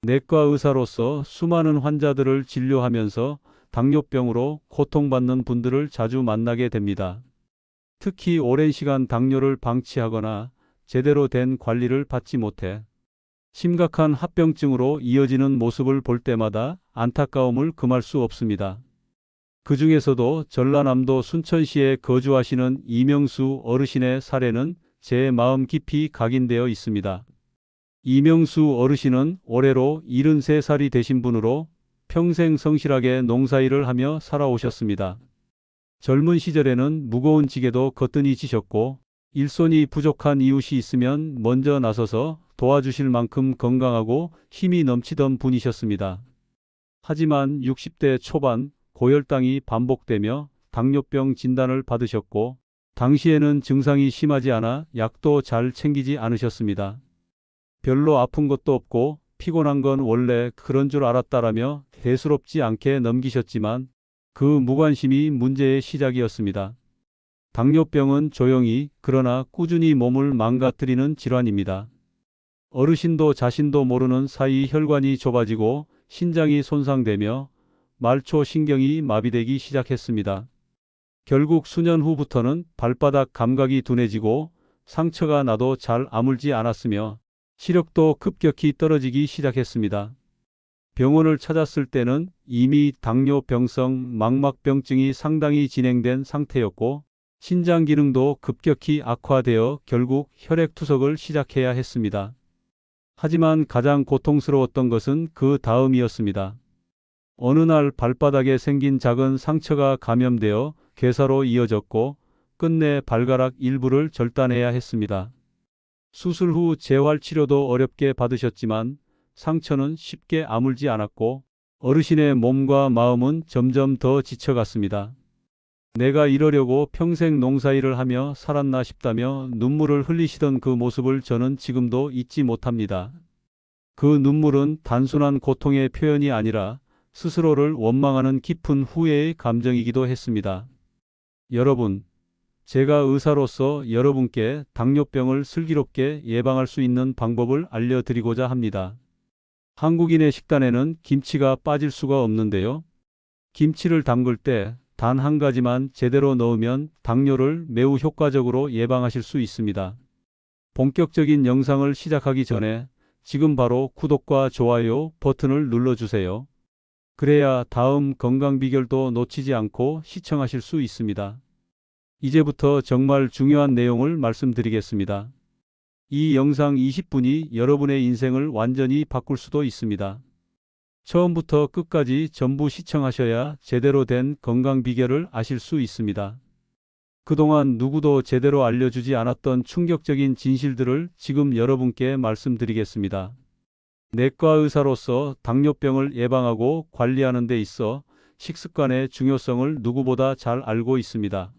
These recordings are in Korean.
내과 의사로서 수많은 환자들을 진료하면서 당뇨병으로 고통받는 분들을 자주 만나게 됩니다. 특히 오랜 시간 당뇨를 방치하거나 제대로 된 관리를 받지 못해 심각한 합병증으로 이어지는 모습을 볼 때마다 안타까움을 금할 수 없습니다. 그 중에서도 전라남도 순천시에 거주하시는 이명수 어르신의 사례는 제 마음 깊이 각인되어 있습니다. 이명수 어르신은 올해로 73살이 되신 분으로 평생 성실하게 농사일을 하며 살아오셨습니다. 젊은 시절에는 무거운 지게도 거뜬히 지셨고 일손이 부족한 이웃이 있으면 먼저 나서서 도와주실 만큼 건강하고 힘이 넘치던 분이셨습니다. 하지만 60대 초반 고혈당이 반복되며 당뇨병 진단을 받으셨고 당시에는 증상이 심하지 않아 약도 잘 챙기지 않으셨습니다. 별로 아픈 것도 없고 피곤한 건 원래 그런 줄 알았다라며 대수롭지 않게 넘기셨지만 그 무관심이 문제의 시작이었습니다. 당뇨병은 조용히 그러나 꾸준히 몸을 망가뜨리는 질환입니다. 어르신도 자신도 모르는 사이 혈관이 좁아지고 신장이 손상되며 말초 신경이 마비되기 시작했습니다. 결국 수년 후부터는 발바닥 감각이 둔해지고 상처가 나도 잘 아물지 않았으며 시력도 급격히 떨어지기 시작했습니다. 병원을 찾았을 때는 이미 당뇨병성 망막병증이 상당히 진행된 상태였고 신장 기능도 급격히 악화되어 결국 혈액투석을 시작해야 했습니다. 하지만 가장 고통스러웠던 것은 그 다음이었습니다. 어느 날 발바닥에 생긴 작은 상처가 감염되어 괴사로 이어졌고 끝내 발가락 일부를 절단해야 했습니다. 수술 후 재활치료도 어렵게 받으셨지만 상처는 쉽게 아물지 않았고 어르신의 몸과 마음은 점점 더 지쳐갔습니다. 내가 이러려고 평생 농사일을 하며 살았나 싶다며 눈물을 흘리시던 그 모습을 저는 지금도 잊지 못합니다. 그 눈물은 단순한 고통의 표현이 아니라 스스로를 원망하는 깊은 후회의 감정이기도 했습니다. 여러분, 제가 의사로서 여러분께 당뇨병을 슬기롭게 예방할 수 있는 방법을 알려드리고자 합니다. 한국인의 식단에는 김치가 빠질 수가 없는데요. 김치를 담글 때 단 한 가지만 제대로 넣으면 당뇨를 매우 효과적으로 예방하실 수 있습니다. 본격적인 영상을 시작하기 전에 지금 바로 구독과 좋아요 버튼을 눌러주세요. 그래야 다음 건강 비결도 놓치지 않고 시청하실 수 있습니다. 이제부터 정말 중요한 내용을 말씀드리겠습니다. 이 영상 20분이 여러분의 인생을 완전히 바꿀 수도 있습니다. 처음부터 끝까지 전부 시청하셔야 제대로 된 건강 비결을 아실 수 있습니다. 그동안 누구도 제대로 알려주지 않았던 충격적인 진실들을 지금 여러분께 말씀드리겠습니다. 내과 의사로서 당뇨병을 예방하고 관리하는 데 있어 식습관의 중요성을 누구보다 잘 알고 있습니다.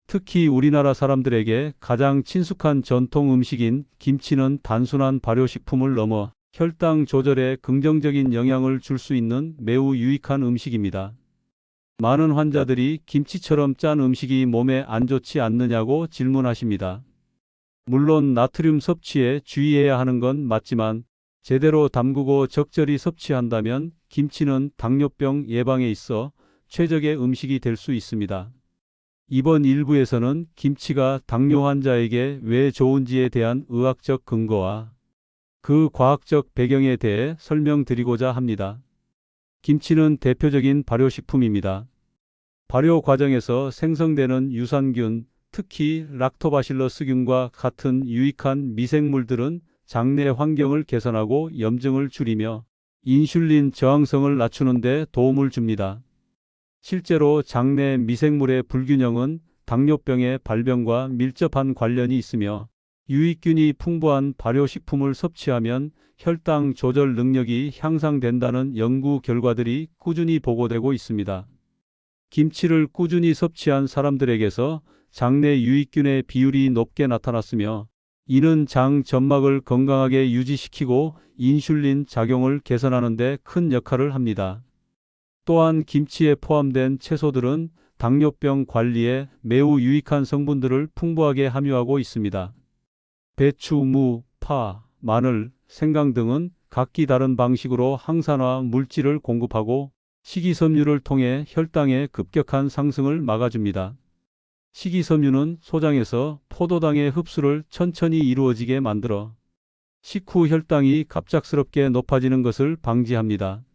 특히 우리나라 사람들에게 가장 친숙한 전통 음식인 김치는 단순한 발효식품을 넘어 혈당 조절에 긍정적인 영향을 줄 수 있는 매우 유익한 음식입니다. 많은 환자들이 김치처럼 짠 음식이 몸에 안 좋지 않느냐고 질문하십니다. 물론 나트륨 섭취에 주의해야 하는 건 맞지만 제대로 담그고 적절히 섭취한다면 김치는 당뇨병 예방에 있어 최적의 음식이 될 수 있습니다. 이번 일부에서는 김치가 당뇨 환자에게 왜 좋은지에 대한 의학적 근거와 그 과학적 배경에 대해 설명드리고자 합니다. 김치는 대표적인 발효식품입니다. 발효 과정에서 생성되는 유산균, 특히 락토바실러스균과 같은 유익한 미생물들은 장내 환경을 개선하고 염증을 줄이며 인슐린 저항성을 낮추는 데 도움을 줍니다. 실제로 장내 미생물의 불균형은 당뇨병의 발병과 밀접한 관련이 있으며 유익균이 풍부한 발효식품을 섭취하면 혈당 조절 능력이 향상된다는 연구 결과들이 꾸준히 보고되고 있습니다. 김치를 꾸준히 섭취한 사람들에게서 장내 유익균의 비율이 높게 나타났으며 이는 장 점막을 건강하게 유지시키고 인슐린 작용을 개선하는 데 큰 역할을 합니다. 또한 김치에 포함된 채소들은 당뇨병 관리에 매우 유익한 성분들을 풍부하게 함유하고 있습니다. 배추, 무, 파, 마늘, 생강 등은 각기 다른 방식으로 항산화 물질을 공급하고 식이섬유를 통해 혈당의 급격한 상승을 막아줍니다. 식이섬유는 소장에서 포도당의 흡수를 천천히 이루어지게 만들어 식후 혈당이 갑작스럽게 높아지는 것을 방지합니다.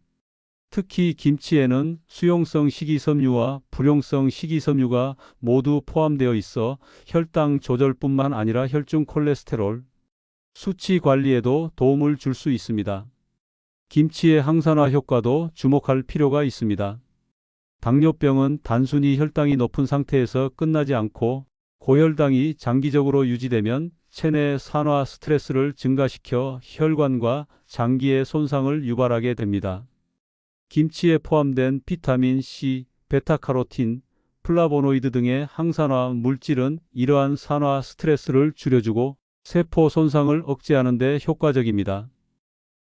특히 김치에는 수용성 식이섬유와 불용성 식이섬유가 모두 포함되어 있어 혈당 조절뿐만 아니라 혈중 콜레스테롤 수치 관리에도 도움을 줄 수 있습니다. 김치의 항산화 효과도 주목할 필요가 있습니다. 당뇨병은 단순히 혈당이 높은 상태에서 끝나지 않고 고혈당이 장기적으로 유지되면 체내 산화 스트레스를 증가시켜 혈관과 장기의 손상을 유발하게 됩니다. 김치에 포함된 비타민 C, 베타카로틴, 플라보노이드 등의 항산화 물질은 이러한 산화 스트레스를 줄여주고 세포 손상을 억제하는 데 효과적입니다.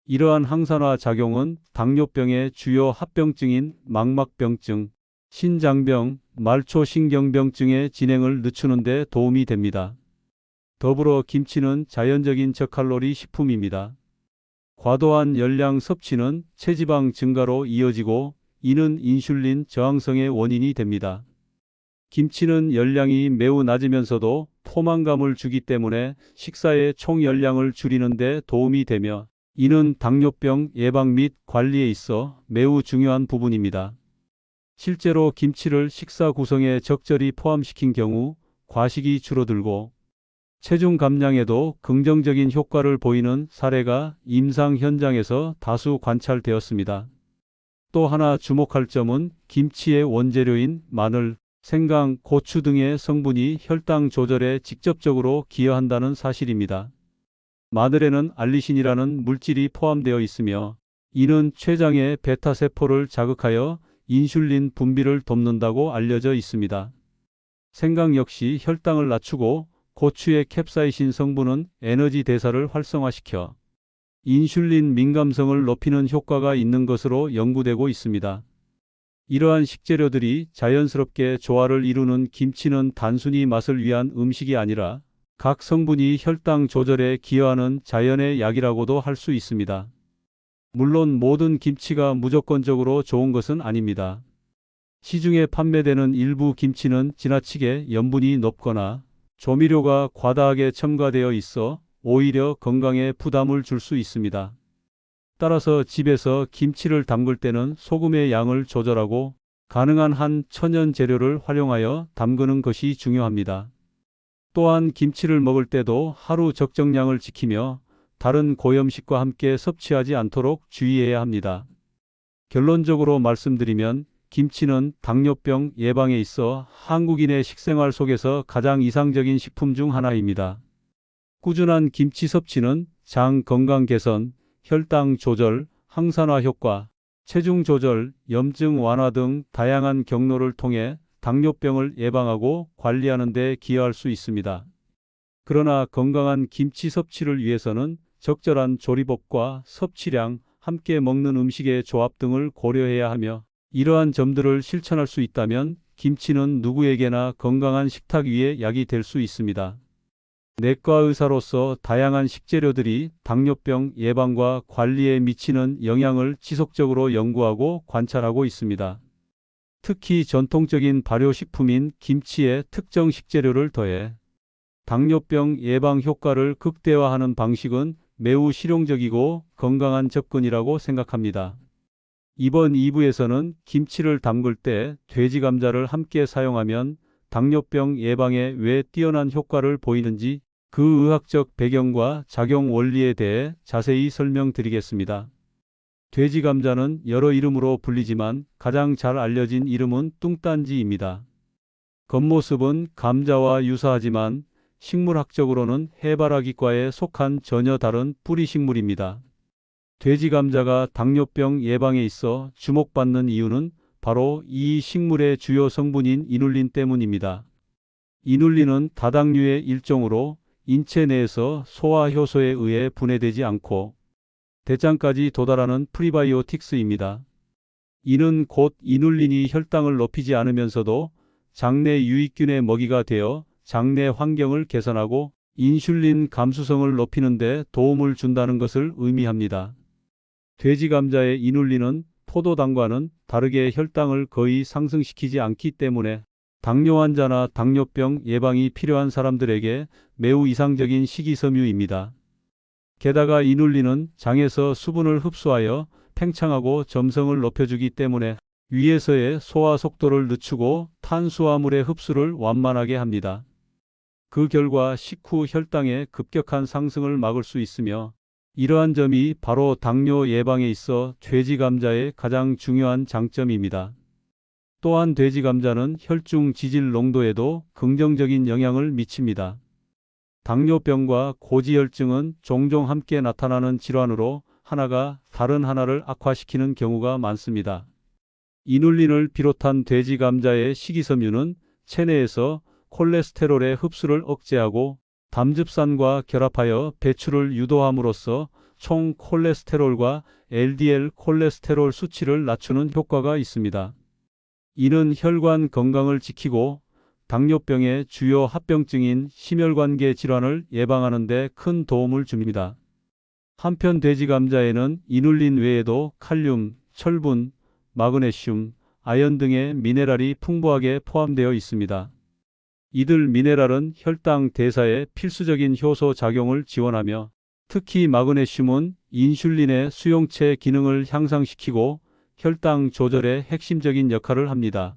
이러한 항산화 작용은 당뇨병의 주요 합병증인 망막병증, 신장병, 말초신경병증의 진행을 늦추는 데 도움이 됩니다. 더불어 김치는 자연적인 저칼로리 식품입니다. 과도한 열량 섭취는 체지방 증가로 이어지고 이는 인슐린 저항성의 원인이 됩니다. 김치는 열량이 매우 낮으면서도 포만감을 주기 때문에 식사의 총 열량을 줄이는 데 도움이 되며 이는 당뇨병 예방 및 관리에 있어 매우 중요한 부분입니다. 실제로 김치를 식사 구성에 적절히 포함시킨 경우 과식이 줄어들고 체중 감량에도 긍정적인 효과를 보이는 사례가 임상 현장에서 다수 관찰되었습니다. 또 하나 주목할 점은 김치의 원재료인 마늘, 생강, 고추 등의 성분이 혈당 조절에 직접적으로 기여한다는 사실입니다. 마늘에는 알리신이라는 물질이 포함되어 있으며 이는 췌장의 베타세포를 자극하여 인슐린 분비를 돕는다고 알려져 있습니다. 생강 역시 혈당을 낮추고 고추의 캡사이신 성분은 에너지 대사를 활성화시켜 인슐린 민감성을 높이는 효과가 있는 것으로 연구되고 있습니다. 이러한 식재료들이 자연스럽게 조화를 이루는 김치는 단순히 맛을 위한 음식이 아니라 각 성분이 혈당 조절에 기여하는 자연의 약이라고도 할 수 있습니다. 물론 모든 김치가 무조건적으로 좋은 것은 아닙니다. 시중에 판매되는 일부 김치는 지나치게 염분이 높거나 조미료가 과다하게 첨가되어 있어 오히려 건강에 부담을 줄 수 있습니다. 따라서 집에서 김치를 담글 때는 소금의 양을 조절하고 가능한 한 천연 재료를 활용하여 담그는 것이 중요합니다. 또한 김치를 먹을 때도 하루 적정량을 지키며 다른 고염식과 함께 섭취하지 않도록 주의해야 합니다. 결론적으로 말씀드리면 김치는 당뇨병 예방에 있어 한국인의 식생활 속에서 가장 이상적인 식품 중 하나입니다. 꾸준한 김치 섭취는 장 건강 개선, 혈당 조절, 항산화 효과, 체중 조절, 염증 완화 등 다양한 경로를 통해 당뇨병을 예방하고 관리하는 데 기여할 수 있습니다. 그러나 건강한 김치 섭취를 위해서는 적절한 조리법과 섭취량, 함께 먹는 음식의 조합 등을 고려해야 하며 이러한 점들을 실천할 수 있다면 김치는 누구에게나 건강한 식탁 위의 약이 될 수 있습니다. 내과 의사로서 다양한 식재료들이 당뇨병 예방과 관리에 미치는 영향을 지속적으로 연구하고 관찰하고 있습니다. 특히 전통적인 발효식품인 김치에 특정 식재료를 더해 당뇨병 예방 효과를 극대화하는 방식은 매우 실용적이고 건강한 접근이라고 생각합니다. 이번 2부에서는 김치를 담글 때 돼지 감자를 함께 사용하면 당뇨병 예방에 왜 뛰어난 효과를 보이는지 그 의학적 배경과 작용 원리에 대해 자세히 설명드리겠습니다. 돼지 감자는 여러 이름으로 불리지만 가장 잘 알려진 이름은 뚱딴지입니다. 겉모습은 감자와 유사하지만 식물학적으로는 해바라기과에 속한 전혀 다른 뿌리식물입니다. 돼지 감자가 당뇨병 예방에 있어 주목받는 이유는 바로 이 식물의 주요 성분인 이눌린 때문입니다. 이눌린은 다당류의 일종으로 인체 내에서 소화 효소에 의해 분해되지 않고 대장까지 도달하는 프리바이오틱스입니다. 이는 곧 이눌린이 혈당을 높이지 않으면서도 장내 유익균의 먹이가 되어 장내 환경을 개선하고 인슐린 감수성을 높이는 데 도움을 준다는 것을 의미합니다. 돼지 감자의 이눌린은 포도당과는 다르게 혈당을 거의 상승시키지 않기 때문에 당뇨 환자나 당뇨병 예방이 필요한 사람들에게 매우 이상적인 식이섬유입니다. 게다가 이눌린은 장에서 수분을 흡수하여 팽창하고 점성을 높여주기 때문에 위에서의 소화 속도를 늦추고 탄수화물의 흡수를 완만하게 합니다. 그 결과 식후 혈당의 급격한 상승을 막을 수 있으며 이러한 점이 바로 당뇨 예방에 있어 돼지 감자의 가장 중요한 장점입니다. 또한 돼지 감자는 혈중 지질 농도에도 긍정적인 영향을 미칩니다. 당뇨병과 고지혈증은 종종 함께 나타나는 질환으로 하나가 다른 하나를 악화시키는 경우가 많습니다. 이눌린을 비롯한 돼지 감자의 식이섬유는 체내에서 콜레스테롤의 흡수를 억제하고 담즙산과 결합하여 배출을 유도함으로써 총 콜레스테롤과 LDL 콜레스테롤 수치를 낮추는 효과가 있습니다. 이는 혈관 건강을 지키고 당뇨병의 주요 합병증인 심혈관계 질환을 예방하는 데 큰 도움을 줍니다. 한편 돼지 감자에는 이눌린 외에도 칼륨, 철분, 마그네슘, 아연 등의 미네랄이 풍부하게 포함되어 있습니다. 이들 미네랄은 혈당 대사에 필수적인 효소 작용을 지원하며 특히 마그네슘은 인슐린의 수용체 기능을 향상시키고 혈당 조절에 핵심적인 역할을 합니다.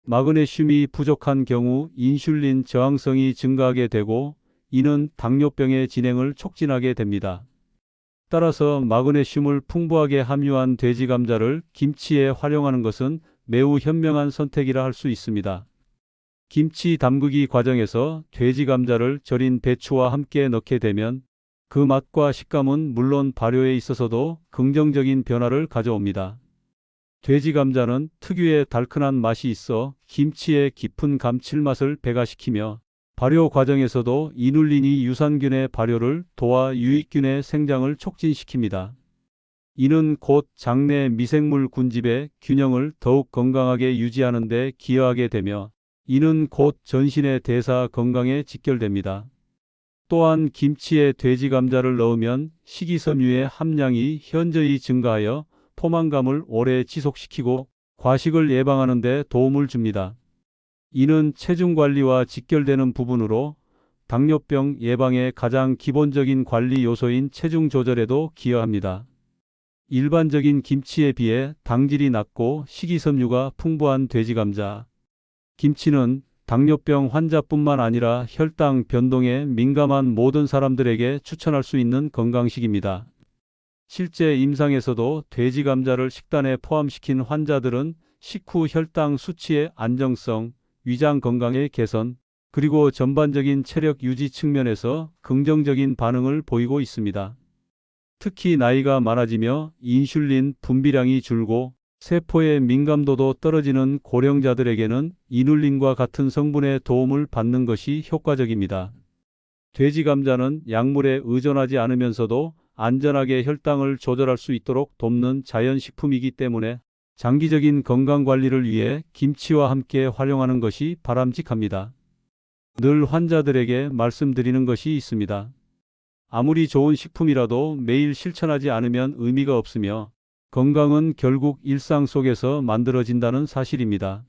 마그네슘이 부족한 경우 인슐린 저항성이 증가하게 되고 이는 당뇨병의 진행을 촉진하게 됩니다. 따라서 마그네슘을 풍부하게 함유한 돼지 감자를 김치에 활용하는 것은 매우 현명한 선택이라 할 수 있습니다. 김치 담그기 과정에서 돼지 감자를 절인 배추와 함께 넣게 되면 그 맛과 식감은 물론 발효에 있어서도 긍정적인 변화를 가져옵니다. 돼지 감자는 특유의 달큰한 맛이 있어 김치의 깊은 감칠맛을 배가시키며 발효 과정에서도 이눌린이 유산균의 발효를 도와 유익균의 생장을 촉진시킵니다. 이는 곧 장내 미생물 군집의 균형을 더욱 건강하게 유지하는 데 기여하게 되며 이는 곧 전신의 대사 건강에 직결됩니다. 또한 김치에 돼지 감자를 넣으면 식이섬유의 함량이 현저히 증가하여 포만감을 오래 지속시키고 과식을 예방하는 데 도움을 줍니다. 이는 체중 관리와 직결되는 부분으로 당뇨병 예방의 가장 기본적인 관리 요소인 체중 조절에도 기여합니다. 일반적인 김치에 비해 당질이 낮고 식이섬유가 풍부한 돼지 감자. 김치는 당뇨병 환자뿐만 아니라 혈당 변동에 민감한 모든 사람들에게 추천할 수 있는 건강식입니다. 실제 임상에서도 돼지 감자를 식단에 포함시킨 환자들은 식후 혈당 수치의 안정성, 위장 건강의 개선, 그리고 전반적인 체력 유지 측면에서 긍정적인 반응을 보이고 있습니다. 특히 나이가 많아지며 인슐린 분비량이 줄고 세포의 민감도도 떨어지는 고령자들에게는 이눌린과 같은 성분의 도움을 받는 것이 효과적입니다. 돼지 감자는 약물에 의존하지 않으면서도 안전하게 혈당을 조절할 수 있도록 돕는 자연식품이기 때문에 장기적인 건강관리를 위해 김치와 함께 활용하는 것이 바람직합니다. 늘 환자들에게 말씀드리는 것이 있습니다. 아무리 좋은 식품이라도 매일 실천하지 않으면 의미가 없으며 건강은 결국 일상 속에서 만들어진다는 사실입니다.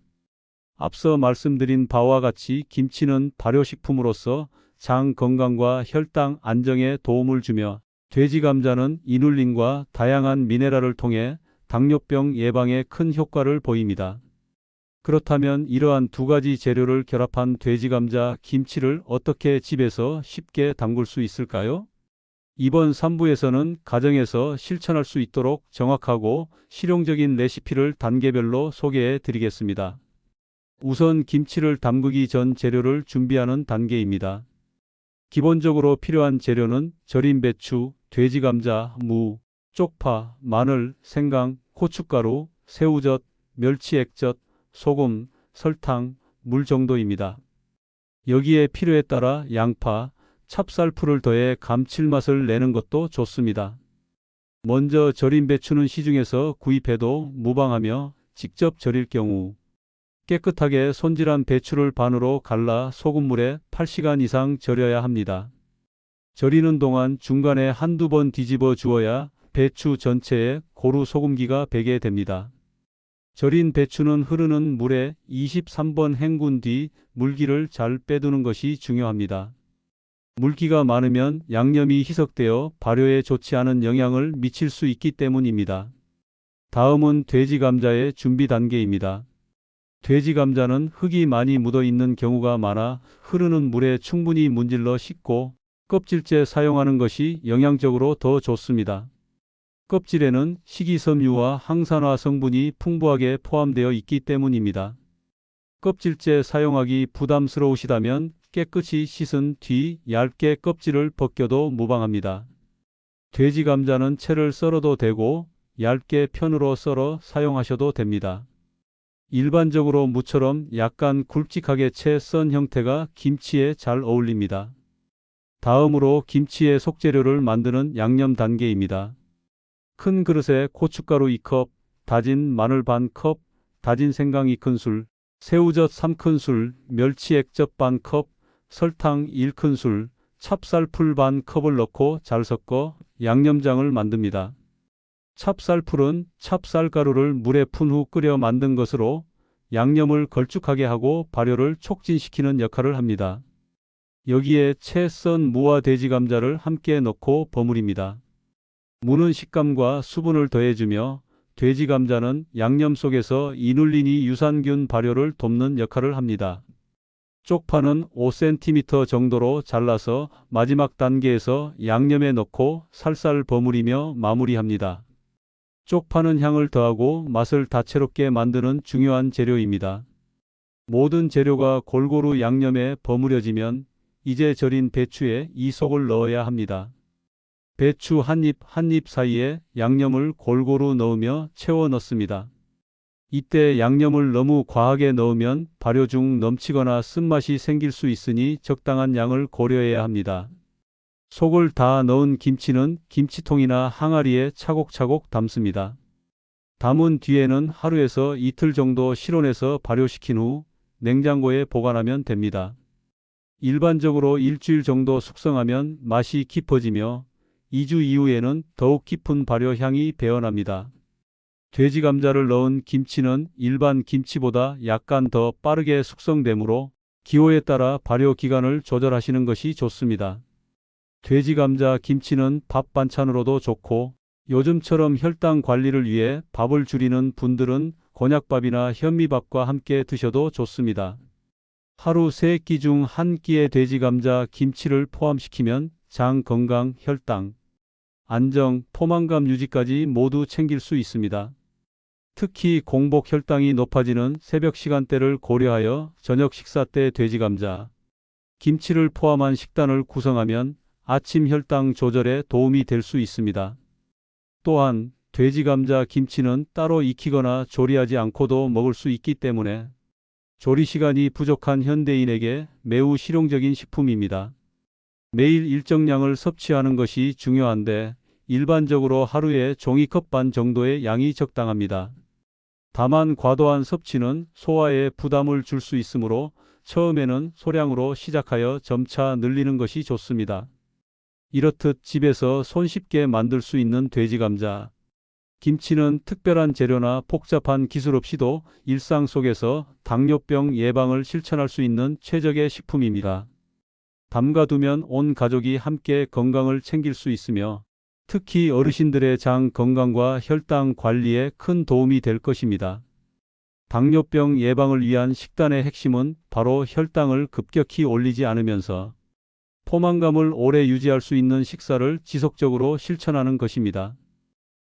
앞서 말씀드린 바와 같이 김치는 발효식품으로서 장 건강과 혈당 안정에 도움을 주며 돼지 감자는 이눌린과 다양한 미네랄을 통해 당뇨병 예방에 큰 효과를 보입니다. 그렇다면 이러한 두 가지 재료를 결합한 돼지 감자 김치를 어떻게 집에서 쉽게 담글 수 있을까요? 이번 3부에서는 가정에서 실천할 수 있도록 정확하고 실용적인 레시피를 단계별로 소개해 드리겠습니다. 우선 김치를 담그기 전 재료를 준비하는 단계입니다. 기본적으로 필요한 재료는 절인 배추, 돼지 감자, 무, 쪽파, 마늘, 생강, 고춧가루, 새우젓, 멸치 액젓, 소금, 설탕, 물 정도입니다. 여기에 필요에 따라 양파, 찹쌀풀을 더해 감칠맛을 내는 것도 좋습니다. 먼저 절인 배추는 시중에서 구입해도 무방하며 직접 절일 경우 깨끗하게 손질한 배추를 반으로 갈라 소금물에 8시간 이상 절여야 합니다. 절이는 동안 중간에 한두 번 뒤집어 주어야 배추 전체에 고루 소금기가 배게 됩니다. 절인 배추는 흐르는 물에 23번 헹군 뒤 물기를 잘 빼두는 것이 중요합니다. 물기가 많으면 양념이 희석되어 발효에 좋지 않은 영향을 미칠 수 있기 때문입니다. 다음은 돼지 감자의 준비 단계입니다. 돼지 감자는 흙이 많이 묻어 있는 경우가 많아 흐르는 물에 충분히 문질러 씻고 껍질째 사용하는 것이 영양적으로 더 좋습니다. 껍질에는 식이섬유와 항산화 성분이 풍부하게 포함되어 있기 때문입니다. 껍질째 사용하기 부담스러우시다면 깨끗이 씻은 뒤 얇게 껍질을 벗겨도 무방합니다. 돼지 감자는 채를 썰어도 되고 얇게 편으로 썰어 사용하셔도 됩니다. 일반적으로 무처럼 약간 굵직하게 채 썬 형태가 김치에 잘 어울립니다. 다음으로 김치의 속재료를 만드는 양념 단계입니다. 큰 그릇에 고춧가루 2컵, 다진 마늘 반컵, 다진 생강 2큰술, 새우젓 3큰술, 멸치 액젓 반컵, 설탕 1큰술, 찹쌀풀 반컵을 넣고 잘 섞어 양념장을 만듭니다. 찹쌀풀은 찹쌀가루를 물에 푼 후 끓여 만든 것으로 양념을 걸쭉하게 하고 발효를 촉진시키는 역할을 합니다. 여기에 채 썬 무와 돼지 감자를 함께 넣고 버무립니다. 무는 식감과 수분을 더해주며 돼지 감자는 양념 속에서 이눌린이 유산균 발효를 돕는 역할을 합니다. 쪽파는 5cm 정도로 잘라서 마지막 단계에서 양념에 넣고 살살 버무리며 마무리합니다. 쪽파는 향을 더하고 맛을 다채롭게 만드는 중요한 재료입니다. 모든 재료가 골고루 양념에 버무려지면 이제 절인 배추에 이 속을 넣어야 합니다. 배추 한 입 한 입 사이에 양념을 골고루 넣으며 채워 넣습니다. 이때 양념을 너무 과하게 넣으면 발효 중 넘치거나 쓴맛이 생길 수 있으니 적당한 양을 고려해야 합니다. 속을 다 넣은 김치는 김치통이나 항아리에 차곡차곡 담습니다. 담은 뒤에는 하루에서 이틀 정도 실온에서 발효시킨 후 냉장고에 보관하면 됩니다. 일반적으로 일주일 정도 숙성하면 맛이 깊어지며 2주 이후에는 더욱 깊은 발효 향이 배어납니다. 돼지 감자를 넣은 김치는 일반 김치보다 약간 더 빠르게 숙성되므로 기호에 따라 발효 기간을 조절하시는 것이 좋습니다. 돼지 감자 김치는 밥 반찬으로도 좋고 요즘처럼 혈당 관리를 위해 밥을 줄이는 분들은 곤약밥이나 현미밥과 함께 드셔도 좋습니다. 하루 3끼 중 1끼의 돼지 감자 김치를 포함시키면 장 건강, 혈당, 안정, 포만감 유지까지 모두 챙길 수 있습니다. 특히 공복 혈당이 높아지는 새벽 시간대를 고려하여 저녁 식사 때 돼지 감자, 김치를 포함한 식단을 구성하면 아침 혈당 조절에 도움이 될 수 있습니다. 또한 돼지 감자 김치는 따로 익히거나 조리하지 않고도 먹을 수 있기 때문에 조리 시간이 부족한 현대인에게 매우 실용적인 식품입니다. 매일 일정량을 섭취하는 것이 중요한데 일반적으로 하루에 종이컵 반 정도의 양이 적당합니다. 다만 과도한 섭취는 소화에 부담을 줄 수 있으므로 처음에는 소량으로 시작하여 점차 늘리는 것이 좋습니다. 이렇듯 집에서 손쉽게 만들 수 있는 돼지 감자, 김치는 특별한 재료나 복잡한 기술 없이도 일상 속에서 당뇨병 예방을 실천할 수 있는 최적의 식품입니다. 담가두면 온 가족이 함께 건강을 챙길 수 있으며 특히 어르신들의 장 건강과 혈당 관리에 큰 도움이 될 것입니다. 당뇨병 예방을 위한 식단의 핵심은 바로 혈당을 급격히 올리지 않으면서 포만감을 오래 유지할 수 있는 식사를 지속적으로 실천하는 것입니다.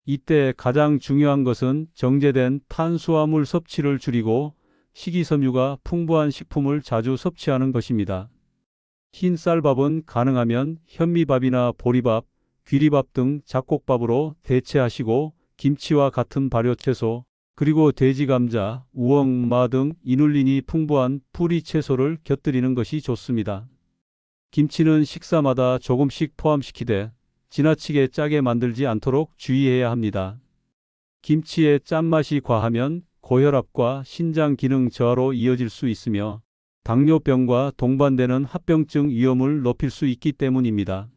이때 가장 중요한 것은 정제된 탄수화물 섭취를 줄이고 식이섬유가 풍부한 식품을 자주 섭취하는 것입니다. 흰 쌀밥은 가능하면 현미밥이나 보리밥, 귀리밥 등 잡곡밥으로 대체하시고 김치와 같은 발효채소, 그리고 돼지 감자, 우엉, 마 등 이눌린이 풍부한 뿌리 채소를 곁들이는 것이 좋습니다. 김치는 식사마다 조금씩 포함시키되 지나치게 짜게 만들지 않도록 주의해야 합니다. 김치의 짠맛이 과하면 고혈압과 신장 기능 저하로 이어질 수 있으며 당뇨병과 동반되는 합병증 위험을 높일 수 있기 때문입니다.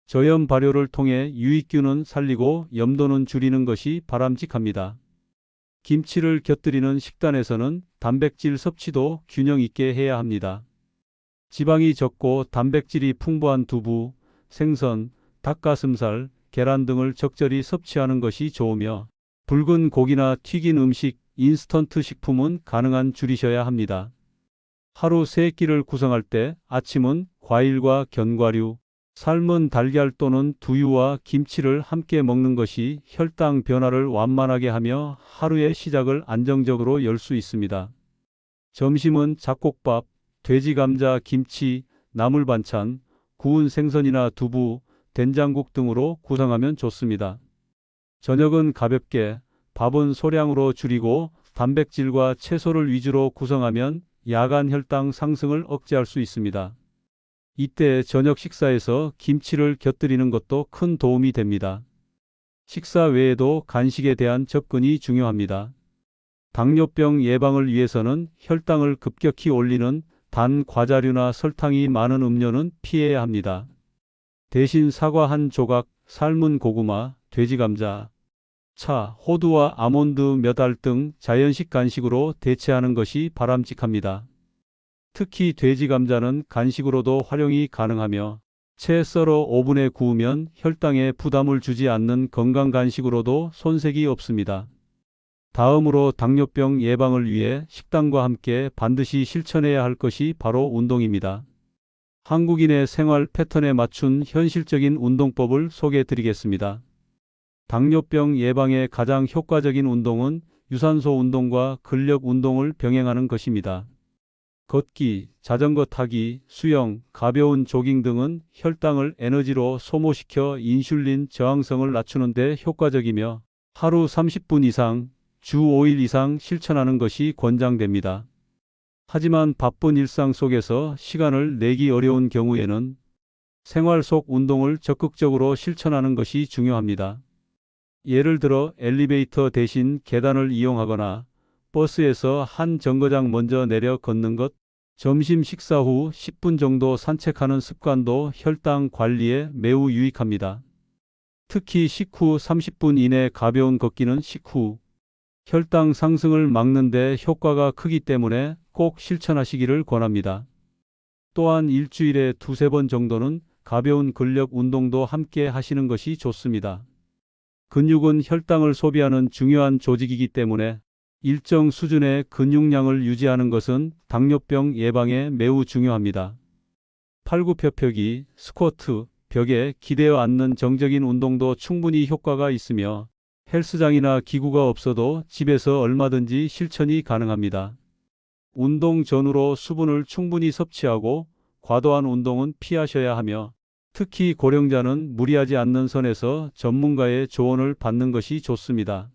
저염 발효를 통해 유익균은 살리고 염도는 줄이는 것이 바람직합니다. 김치를 곁들이는 식단에서는 단백질 섭취도 균형 있게 해야 합니다. 지방이 적고 단백질이 풍부한 두부, 생선, 닭가슴살, 계란 등을 적절히 섭취하는 것이 좋으며 붉은 고기나 튀긴 음식, 인스턴트 식품은 가능한 줄이셔야 합니다. 하루 3끼를 구성할 때 아침은 과일과 견과류, 삶은 달걀 또는 두유와 김치를 함께 먹는 것이 혈당 변화를 완만하게 하며 하루의 시작을 안정적으로 열 수 있습니다. 점심은 잡곡밥, 돼지 감자 김치, 나물 반찬, 구운 생선이나 두부, 된장국 등으로 구성하면 좋습니다. 저녁은 가볍게, 밥은 소량으로 줄이고 단백질과 채소를 위주로 구성하면 야간 혈당 상승을 억제할 수 있습니다. 이때 저녁 식사에서 김치를 곁들이는 것도 큰 도움이 됩니다. 식사 외에도 간식에 대한 접근이 중요합니다. 당뇨병 예방을 위해서는 혈당을 급격히 올리는 단 과자류나 설탕이 많은 음료는 피해야 합니다. 대신 사과 한 조각, 삶은 고구마, 돼지 감자, 차, 호두와 아몬드 몇 알 등 자연식 간식으로 대체하는 것이 바람직합니다. 특히 돼지 감자는 간식으로도 활용이 가능하며 채 썰어 오븐에 구우면 혈당에 부담을 주지 않는 건강 간식으로도 손색이 없습니다. 다음으로 당뇨병 예방을 위해 식단과 함께 반드시 실천해야 할 것이 바로 운동입니다. 한국인의 생활 패턴에 맞춘 현실적인 운동법을 소개해 드리겠습니다. 당뇨병 예방에 가장 효과적인 운동은 유산소 운동과 근력 운동을 병행하는 것입니다. 걷기, 자전거 타기, 수영, 가벼운 조깅 등은 혈당을 에너지로 소모시켜 인슐린 저항성을 낮추는 데 효과적이며 하루 30분 이상, 주 5일 이상 실천하는 것이 권장됩니다. 하지만 바쁜 일상 속에서 시간을 내기 어려운 경우에는 생활 속 운동을 적극적으로 실천하는 것이 중요합니다. 예를 들어 엘리베이터 대신 계단을 이용하거나 버스에서 한 정거장 먼저 내려 걷는 것, 점심 식사 후 10분 정도 산책하는 습관도 혈당 관리에 매우 유익합니다. 특히 식후 30분 이내 가벼운 걷기는 식후 혈당 상승을 막는 데 효과가 크기 때문에 꼭 실천하시기를 권합니다. 또한 일주일에 2~3번 정도는 가벼운 근력 운동도 함께 하시는 것이 좋습니다. 근육은 혈당을 소비하는 중요한 조직이기 때문에 일정 수준의 근육량을 유지하는 것은 당뇨병 예방에 매우 중요합니다. 팔굽혀펴기, 스쿼트, 벽에 기대어 앉는 정적인 운동도 충분히 효과가 있으며 헬스장이나 기구가 없어도 집에서 얼마든지 실천이 가능합니다. 운동 전후로 수분을 충분히 섭취하고 과도한 운동은 피하셔야 하며 특히 고령자는 무리하지 않는 선에서 전문가의 조언을 받는 것이 좋습니다.